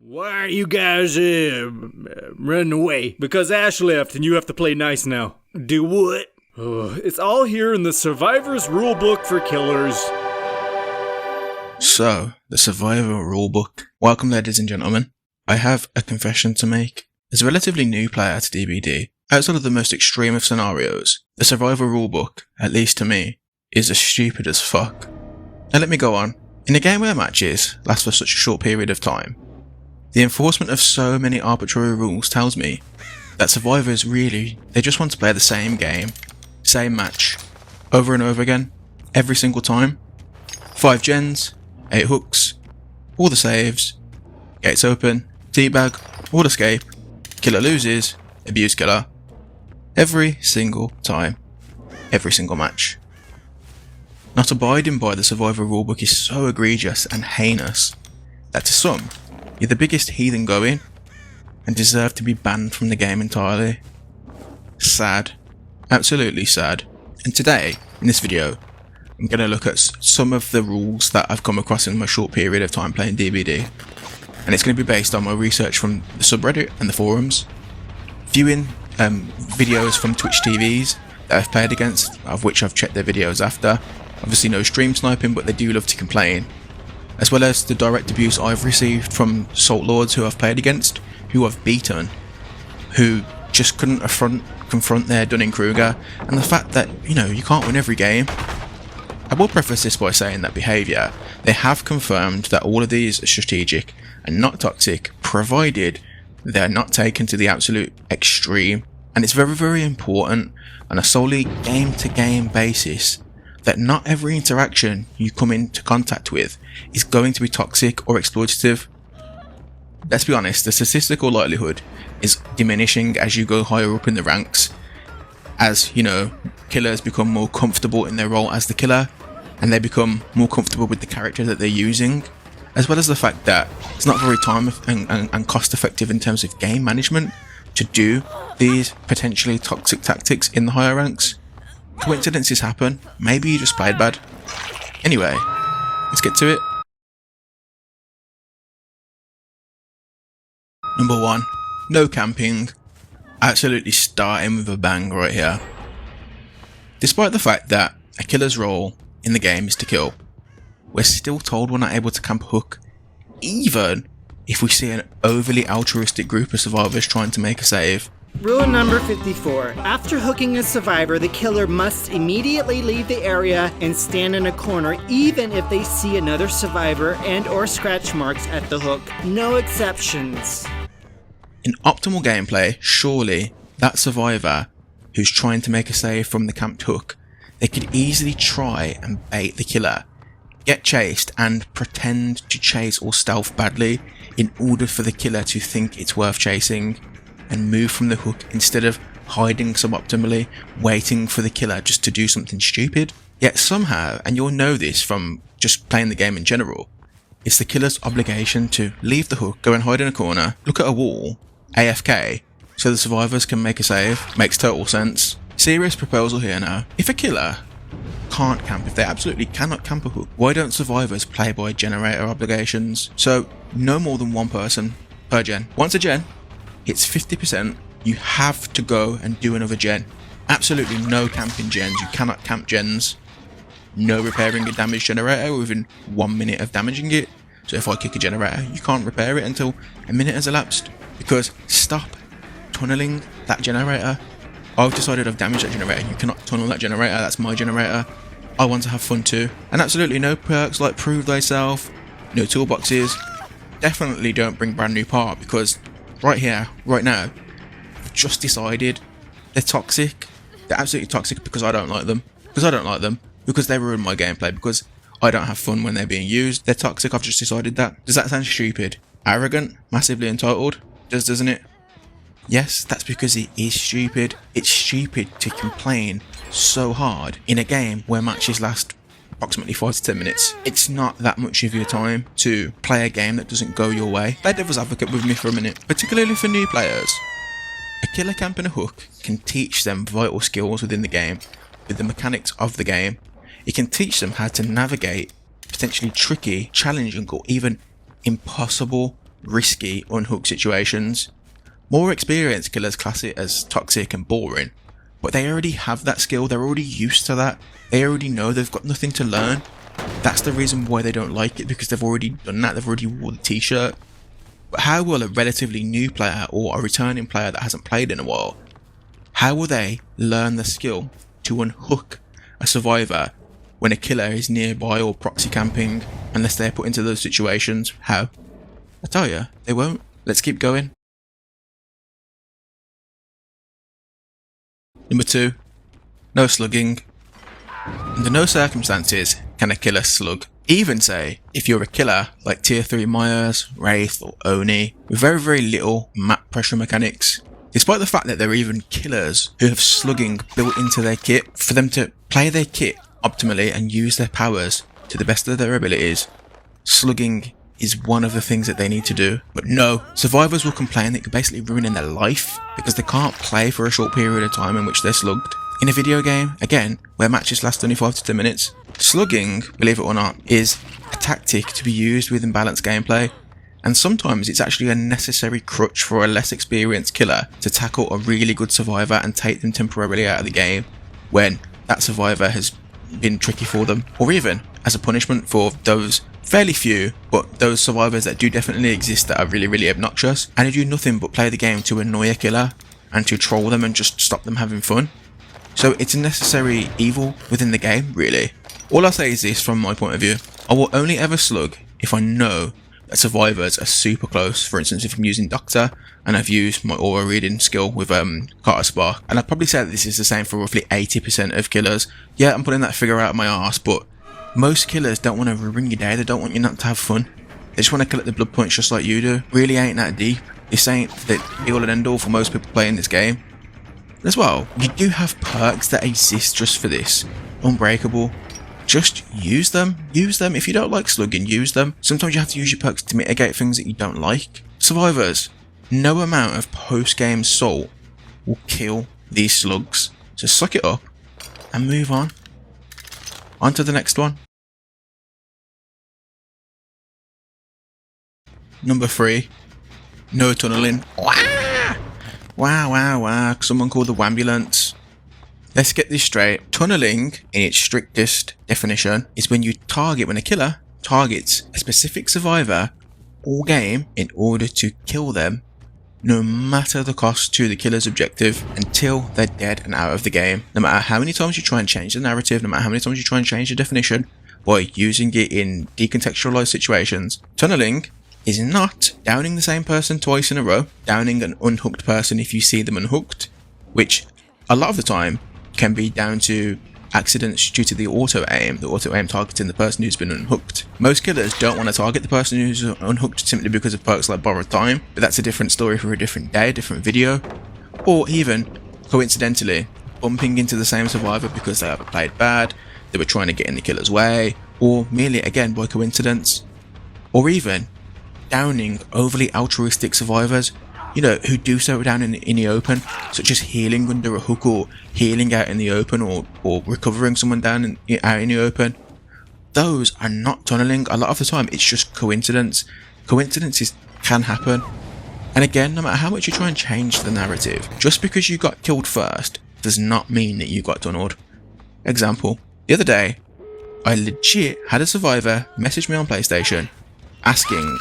Why are you guys running away? Because Ash left and you have to play nice now. Do what? It's all here in the Survivor's Rulebook for Killers. So, the Survivor Rulebook. Welcome, ladies and gentlemen. I have a confession to make. As a relatively new player to DBD, outside of the most extreme of scenarios, the Survivor Rulebook, at least to me, is as stupid as fuck. Now let me go on. In a game where matches last for such a short period of time, the enforcement of so many arbitrary rules tells me that survivors really, they just want to play the same game, same match, over and over again, every single time. 5 gens, 8 hooks, all the saves, gates open, teabag, all escape, killer loses, abuse killer. Every single time, every single match. Not abiding by the Survivor Rulebook is so egregious and heinous that to some, you're the biggest heathen going and deserve to be banned from the game entirely. Sad. Absolutely sad. And today, in this video, I'm going to look at some of the rules that I've come across in my short period of time playing DBD. And it's going to be based on my research from the subreddit and the forums, viewing videos from Twitch TVs that I've played against, of which I've checked their videos after. Obviously no stream sniping, but they do love to complain. As well as the direct abuse I've received from Salt Lords who I've played against, who I've beaten, who just couldn't confront their Dunning-Kruger, and the fact that, you know, you can't win every game. I will preface this by saying that behaviour, they have confirmed that all of these are strategic and not toxic, provided they're not taken to the absolute extreme. And it's very, very important on a solely game-to-game basis that not every interaction you come into contact with is going to be toxic or exploitative. Let's be honest, the statistical likelihood is diminishing as you go higher up in the ranks, as, you know, killers become more comfortable in their role as the killer, and they become more comfortable with the character that they're using, as well as the fact that it's not very time and cost effective in terms of game management to do these potentially toxic tactics in the higher ranks. Coincidences happen, maybe you just played bad. Anyway, let's get to it. Number 1, no camping. Absolutely starting with a bang right here. Despite the fact that a killer's role in the game is to kill, we're still told we're not able to camp a hook, even if we see an overly altruistic group of survivors trying to make a save. Rule number 54. After hooking a survivor, the killer must immediately leave the area and stand in a corner even if they see another survivor and or scratch marks at the hook. No exceptions. In optimal gameplay, surely that survivor who's trying to make a save from the camped hook, they could easily try and bait the killer, get chased and pretend to chase or stealth badly in order for the killer to think it's worth chasing, and move from the hook instead of hiding suboptimally, waiting for the killer just to do something stupid. Yet somehow, and you'll know this from just playing the game in general, it's the killer's obligation to leave the hook, go and hide in a corner, look at a wall, AFK, so the survivors can make a save. Makes total sense. Serious proposal here now. If a killer can't camp, if they absolutely cannot camp a hook, why don't survivors play by generator obligations? So no more than one person per gen. Once a gen hits 50%, you have to go and do another gen. Absolutely no camping gens. You cannot camp gens. No repairing a damaged generator within 1 minute of damaging it. So if I kick a generator, you can't repair it until a minute has elapsed. Because stop tunneling that generator. I've decided I've damaged that generator. You cannot tunnel that generator. That's my generator. I want to have fun too. And absolutely no perks like prove thyself, no toolboxes. Definitely don't bring brand new part, because right here, right now, I've just decided they're toxic. They're absolutely toxic because I don't like them. Because they ruin my gameplay. Because I don't have fun when they're being used. They're toxic. I've just decided that. Does that sound stupid? Arrogant? Massively entitled? Doesn't it? Yes, that's because it is stupid. It's stupid to complain so hard in a game where matches last approximately 5 to 10 minutes. It's not that much of your time to play a game that doesn't go your way. Play devil's advocate with me for a minute, particularly for new players. A killer camp and a hook can teach them vital skills within the game, with the mechanics of the game. It can teach them how to navigate potentially tricky, challenging, or even impossible risky unhook situations. More experienced killers class it as toxic and boring, but they already have that skill, they're already used to that, they already know they've got nothing to learn. That's the reason why they don't like it, because they've already done that, they've already worn the t-shirt. But how will a relatively new player or a returning player that hasn't played in a while, how will they learn the skill to unhook a survivor when a killer is nearby or proxy camping, unless they're put into those situations? How? I tell you, they won't. Let's keep going. Number 2, no slugging. Under no circumstances can a killer slug. Even say, if you're a killer like Tier 3 Myers, Wraith or Oni, with very very little map pressure mechanics, despite the fact that there are even killers who have slugging built into their kit, for them to play their kit optimally and use their powers to the best of their abilities, slugging is one of the things that they need to do. But no, survivors will complain that you're basically ruining their life because they can't play for a short period of time in which they're slugged. In a video game, again, where matches last only 5 to 10 minutes, slugging, believe it or not, is a tactic to be used with imbalanced gameplay, and sometimes it's actually a necessary crutch for a less experienced killer to tackle a really good survivor and take them temporarily out of the game when that survivor has been tricky for them, or even as a punishment for those fairly few, but those survivors that do definitely exist that are really really obnoxious and who do nothing but play the game to annoy a killer and to troll them and just stop them having fun. So it's a necessary evil within the game, really. All I'll say is this from my point of view: I will only ever slug if I know that survivors are super close. For instance, if I'm using Doctor and I've used my aura reading skill with Carter Spark, and I'd probably say that this is the same for roughly 80% of killers. Yeah, I'm putting that figure out of my arse, but most killers don't want to ruin your day, they don't want you not to have fun. They just want to collect the blood points just like you do. Really ain't that deep. This ain't the be all and end all for most people playing this game. As well, you do have perks that exist just for this. Unbreakable. Just use them. Use them. If you don't like slugging, use them. Sometimes you have to use your perks to mitigate things that you don't like. Survivors, no amount of post-game salt will kill these slugs. So suck it up and move on. On to the next one. Number 3, no tunneling. Wow. Someone called the Wambulance. Let's get this straight. Tunneling, in its strictest definition, is when a killer targets a specific survivor all game in order to kill them, no matter the cost to the killer's objective, until they're dead and out of the game. No matter how many times you try and change the narrative, no matter how many times you try and change the definition, by using it in decontextualized situations, tunneling is not downing the same person twice in a row, downing an unhooked person if you see them unhooked, which a lot of the time can be down to accidents due to the auto-aim targeting the person who's been unhooked. Most killers don't want to target the person who's unhooked simply because of perks like borrowed time, but that's a different story for a different day, a different video. Or even, coincidentally, bumping into the same survivor because they either played bad, they were trying to get in the killer's way, or merely, again, by coincidence. Or even downing overly altruistic survivors, who do so down in the open, such as healing under a hook or healing out in the open or recovering someone down out in the open. Those are not tunneling. A lot of the time it's just coincidence. Coincidences can happen. And again, no matter how much you try and change the narrative, just because you got killed first does not mean that you got tunneled. Example, the other day, I legit had a survivor message me on PlayStation asking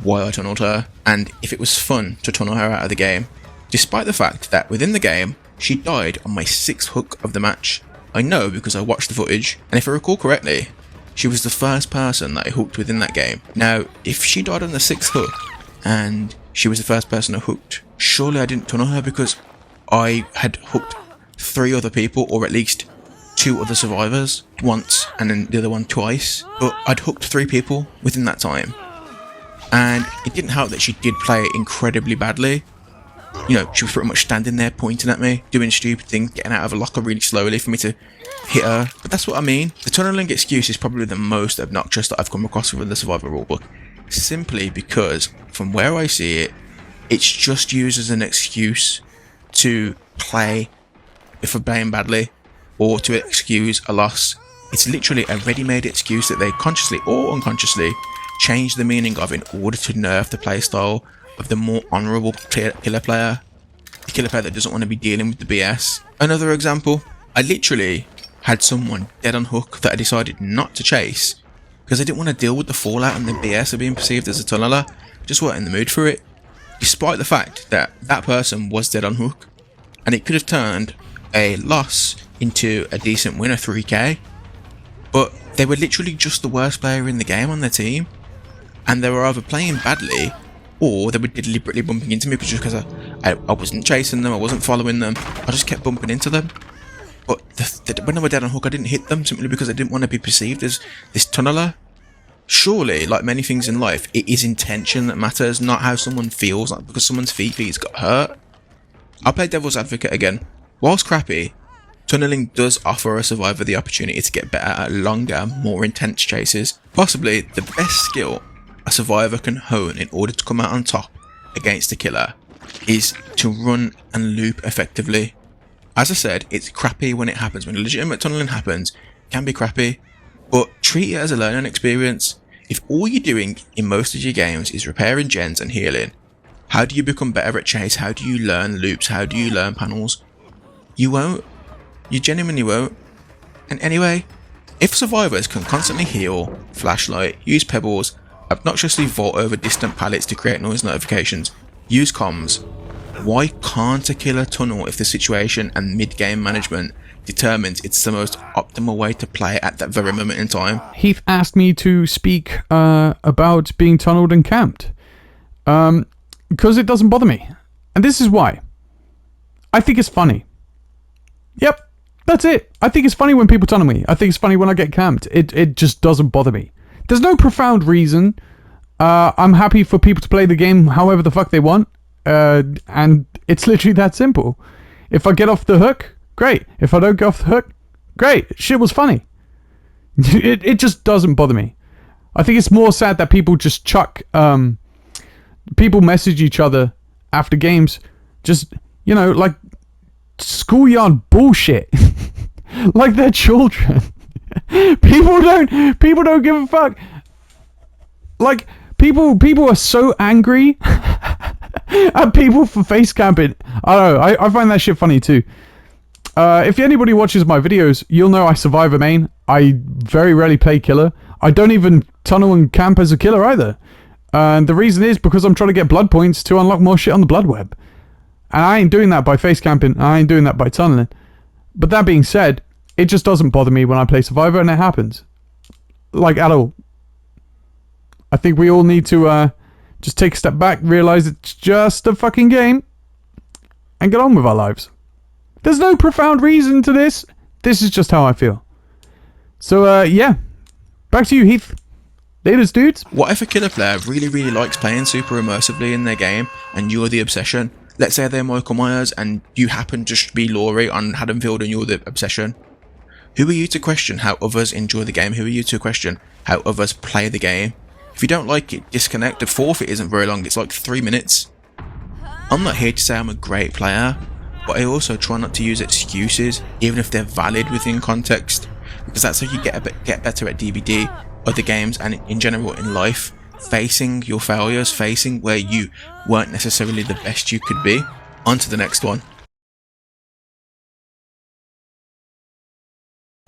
why I tunneled her, and if it was fun to tunnel her out of the game, despite the fact that within the game, she died on my 6th hook of the match. I know because I watched the footage, and if I recall correctly, she was the first person that I hooked within that game. Now, if she died on the 6th hook, and she was the first person I hooked, surely I didn't tunnel her because I had hooked 3 other people, or at least 2 other survivors, once, and then the other one twice, but I'd hooked 3 people within that time. And it didn't help that she did play it incredibly badly. She was pretty much standing there pointing at me, doing stupid things, getting out of a locker really slowly for me to hit her. But that's what I mean. The tunneling excuse is probably the most obnoxious that I've come across within the Survivor Rulebook. Simply because, from where I see it, it's just used as an excuse to play for playing badly, or to excuse a loss. It's literally a ready-made excuse that they consciously or unconsciously changed the meaning of in order to nerf the playstyle of the more honourable killer player. The killer player that doesn't want to be dealing with the BS. Another example, I literally had someone dead on hook that I decided not to chase because I didn't want to deal with the fallout and the BS of being perceived as a tunneler. Just weren't in the mood for it. Despite the fact that that person was dead on hook, and it could have turned a loss into a decent win of 3k, but they were literally just the worst player in the game on their team, and they were either playing badly or they were deliberately bumping into me just because I wasn't chasing them, I wasn't following them, I just kept bumping into them. But when they were dead on hook, I didn't hit them simply because I didn't want to be perceived as this tunneler. Surely, like many things in life, it is intention that matters, not how someone feels, like because someone's feefees got hurt. I'll play devil's advocate again. Whilst crappy, tunneling does offer a survivor the opportunity to get better at longer, more intense chases. Possibly the best skill a survivor can hone in order to come out on top against a killer is to run and loop effectively. As I said, it's crappy when it happens. When legitimate tunneling happens, it can be crappy, but treat it as a learning experience. If all you're doing in most of your games is repairing gens and healing, how do you become better at chase? How do you learn loops? How do you learn panels? You won't. You genuinely won't. And anyway, if survivors can constantly heal, flashlight, use pebbles, obnoxiously vault over distant pallets to create noise notifications, use comms, why can't a killer tunnel if the situation and mid-game management determines it's the most optimal way to play at that very moment in time? Heath asked me to speak about being tunneled and camped. Because it doesn't bother me. And this is why. I think it's funny. Yep, that's it. I think it's funny when people tunnel me. I think it's funny when I get camped. It just doesn't bother me. There's no profound reason. I'm happy for people to play the game however the fuck they want. And it's literally that simple. If I get off the hook, great. If I don't get off the hook, great. Shit was funny. It just doesn't bother me. I think it's more sad that people just chuck... people message each other after games, just, you know, like schoolyard bullshit. Like they're children. People don't give a fuck. Like, people are so angry at people for face camping. I don't know, I find that shit funny too. If anybody watches my videos, you'll know I survive a main. I very rarely play killer. I don't even tunnel and camp as a killer either. And the reason is because I'm trying to get blood points to unlock more shit on the blood web. And I ain't doing that by face camping. I ain't doing that by tunneling. But that being said, it just doesn't bother me when I play Survivor, and it happens. Like, at all. I think we all need to just take a step back, realise it's just a fucking game, and get on with our lives. There's no profound reason to this. This is just how I feel. So, yeah. Back to you, Heath. Laters, dudes. What if a killer player really likes playing super immersively in their game and you're the obsession? Let's say they're Michael Myers and you happen to just be Laurie on Haddonfield and you're the obsession. Who are you to question how others enjoy the game? Who are you to question how others play the game? If you don't like it, disconnect. The forfeit isn't very long, it's like 3 minutes. I'm not here to say I'm a great player, but I also try not to use excuses, even if they're valid within context, because that's how you get better at DBD, other games, and in general in life. Facing your failures, facing where you weren't necessarily the best you could be. On to the next one.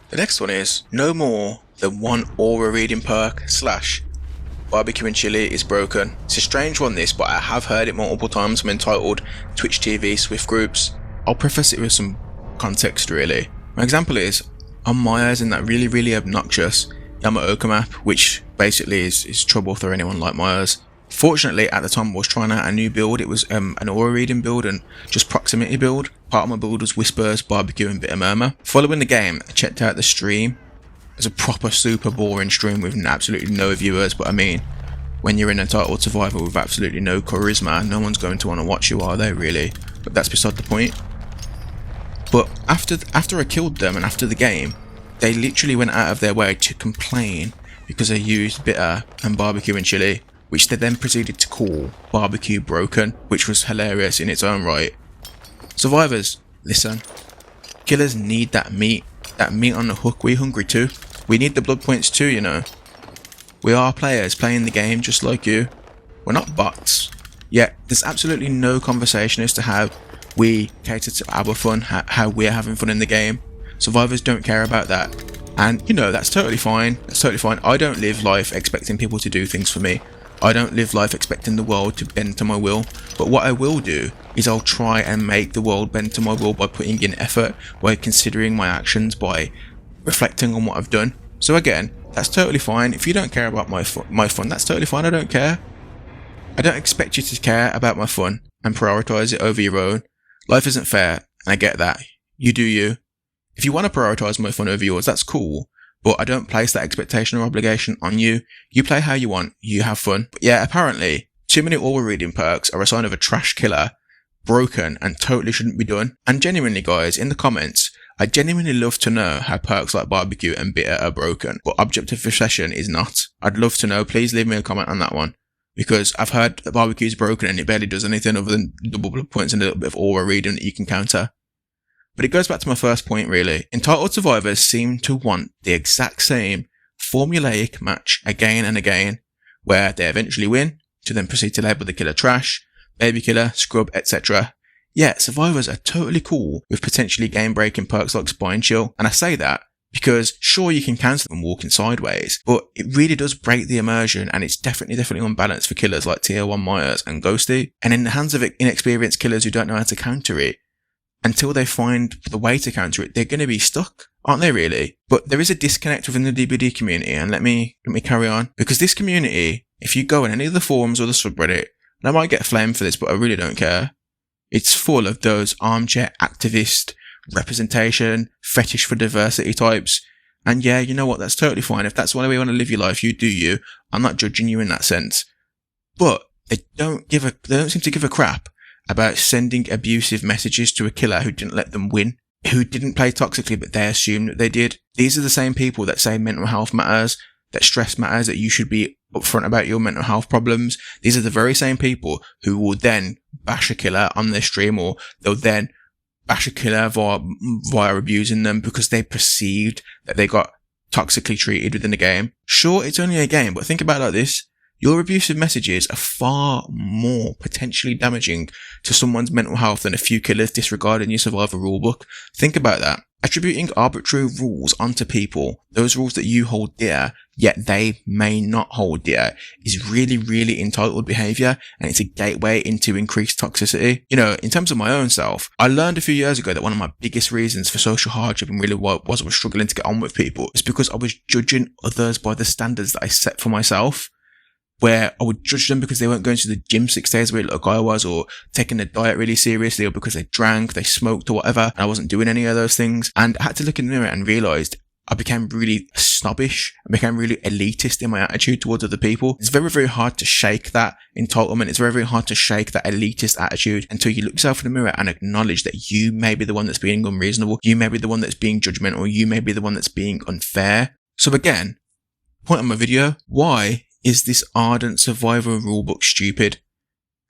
The next one is no more than one aura reading perk / barbecue and chili is broken. It's a strange one this, but I have heard it multiple times from entitled Twitch TV Swift groups. I'll preface it with some context really. My example is, on Myers in that really obnoxious Yamaoka map, which basically is trouble for anyone like Myers. Fortunately, at the time I was trying out a new build. It was an aura reading build and just proximity build. Part of my build was Whispers, Barbecue and Bitter Murmur. Following the game, I checked out the stream. It was a proper super boring stream with absolutely no viewers, but I mean, when you're an entitled survivor with absolutely no charisma, no one's going to want to watch you, are they really? But that's beside the point. But after I killed them and after the game, they literally went out of their way to complain because they used bitter and barbecue and chili, which they then proceeded to call barbecue broken, which was hilarious in its own right. Survivors, listen. Killers need that meat on the hook. We're hungry too. We need the blood points too, you know. We are players playing the game just like you. We're not bots. Yet there's absolutely no conversation as to how we cater to our fun, how we're having fun in the game. Survivors don't care about that. And, you know, that's totally fine. That's totally fine. I don't live life expecting people to do things for me. I don't live life expecting the world to bend to my will. But what I will do is I'll try and make the world bend to my will by putting in effort, by considering my actions, by reflecting on what I've done. So again, that's totally fine. If you don't care about my fun, that's totally fine. I don't care. I don't expect you to care about my fun and prioritise it over your own. Life isn't fair, and I get that. You do you. If you want to prioritise my fun over yours, that's cool. But I don't place that expectation or obligation on you. You play how you want. You have fun. But yeah, apparently, too many overreading perks are a sign of a trash killer, broken, and totally shouldn't be done. And genuinely, guys, in the comments, I genuinely love to know how perks like barbecue and bitter are broken, but objective recession is not. I'd love to know. Please leave me a comment on that one. Because I've heard that barbecue is broken and it barely does anything other than double blood points and a little bit of aura reading that you can counter. But it goes back to my first point really. Entitled survivors seem to want the exact same formulaic match again and again, where they eventually win, to then proceed to label the killer trash, baby killer, scrub, etc. Yet survivors are totally cool with potentially game-breaking perks like spine chill, and I say that because sure you can cancel them walking sideways, but it really does break the immersion and it's definitely unbalanced for killers like Tier 1 Myers and Ghosty. And in the hands of inexperienced killers who don't know how to counter it, until they find the way to counter it, they're going to be stuck, aren't they really? But there is a disconnect within the DBD community, and let me carry on. Because this community, if you go on any of the forums or the subreddit, and I might get flamed for this, but I really don't care, it's full of those armchair activist, representation, fetish for diversity types. And yeah, you know what, that's totally fine. If that's the way you want to live your life, you do you. I'm not judging you in that sense. But they don't seem to give a crap about sending abusive messages to a killer who didn't let them win, who didn't play toxically but they assumed that they did. These are the same people that say mental health matters, that stress matters, that you should be upfront about your mental health problems. These are the very same people who will then bash a killer on their stream, or they'll then bash a killer via abusing them because they perceived that they got toxically treated within the game. Sure, it's only a game, but think about it like this. Your abusive messages are far more potentially damaging to someone's mental health than a few killers disregarding your survivor rulebook. Think about that. Attributing arbitrary rules onto people, those rules that you hold dear, yet they may not hold dear, is really entitled behaviour, and it's a gateway into increased toxicity. You know, in terms of my own self, I learned a few years ago that one of my biggest reasons for social hardship and really what I was struggling to get on with people is because I was judging others by the standards that I set for myself. Where I would judge them because they weren't going to the gym 6 days a week like I was, or taking their diet really seriously, or because they drank, they smoked or whatever, and I wasn't doing any of those things. And I had to look in the mirror and realised I became really snobbish. I became really elitist in my attitude towards other people. It's very hard to shake that entitlement. It's very hard to shake that elitist attitude until you look yourself in the mirror and acknowledge that you may be the one that's being unreasonable. You may be the one that's being judgmental. You may be the one that's being unfair. So again, point on my video, why is this Ardent Survivor Rulebook stupid?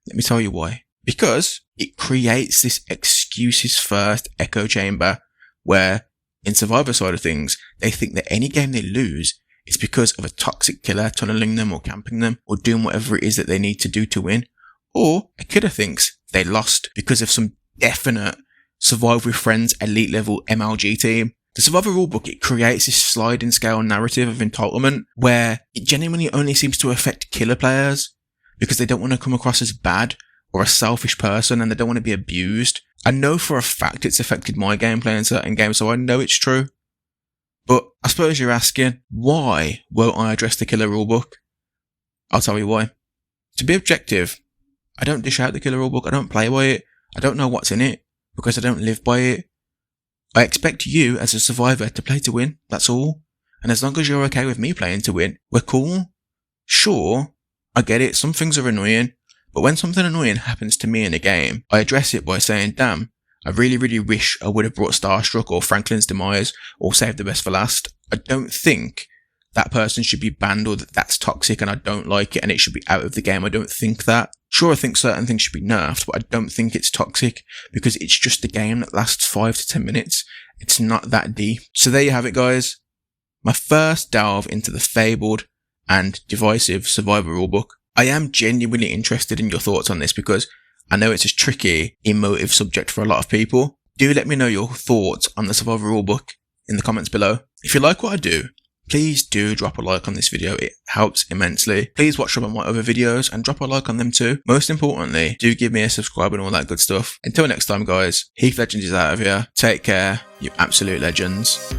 Let me tell you why. Because it creates this excuses first echo chamber where, in Survivor side of things, they think that any game they lose is because of a toxic killer tunneling them or camping them or doing whatever it is that they need to do to win. Or a killer thinks they lost because of some definite Survive with Friends elite level MLG team. The Survivor Rulebook, it creates this sliding scale narrative of entitlement where it genuinely only seems to affect killer players because they don't want to come across as bad or a selfish person and they don't want to be abused. I know for a fact it's affected my gameplay in certain games, so I know it's true. But I suppose you're asking, why won't I address the killer rulebook? I'll tell you why. To be objective, I don't dish out the killer rulebook, I don't play by it, I don't know what's in it because I don't live by it. I expect you, as a survivor, to play to win, that's all. And as long as you're okay with me playing to win, we're cool. Sure, I get it, some things are annoying, but when something annoying happens to me in a game, I address it by saying, damn, I really wish I would have brought Starstruck or Franklin's Demise or Saved the Best for Last. I don't think that person should be banned or that that's toxic and I don't like it and it should be out of the game. I don't think that. Sure, I think certain things should be nerfed, but I don't think it's toxic because it's just a game that lasts 5 to 10 minutes. It's not that deep. So there you have it, guys. My first delve into the fabled and divisive Survivor Rulebook. I am genuinely interested in your thoughts on this because I know it's a tricky, emotive subject for a lot of people. Do let me know your thoughts on the Survivor Rulebook in the comments below. If you like what I do, please do drop a like on this video, it helps immensely. Please watch some of my other videos and drop a like on them too. Most importantly, do give me a subscribe and all that good stuff. Until next time guys, Heath Legends is out of here. Take care, you absolute legends.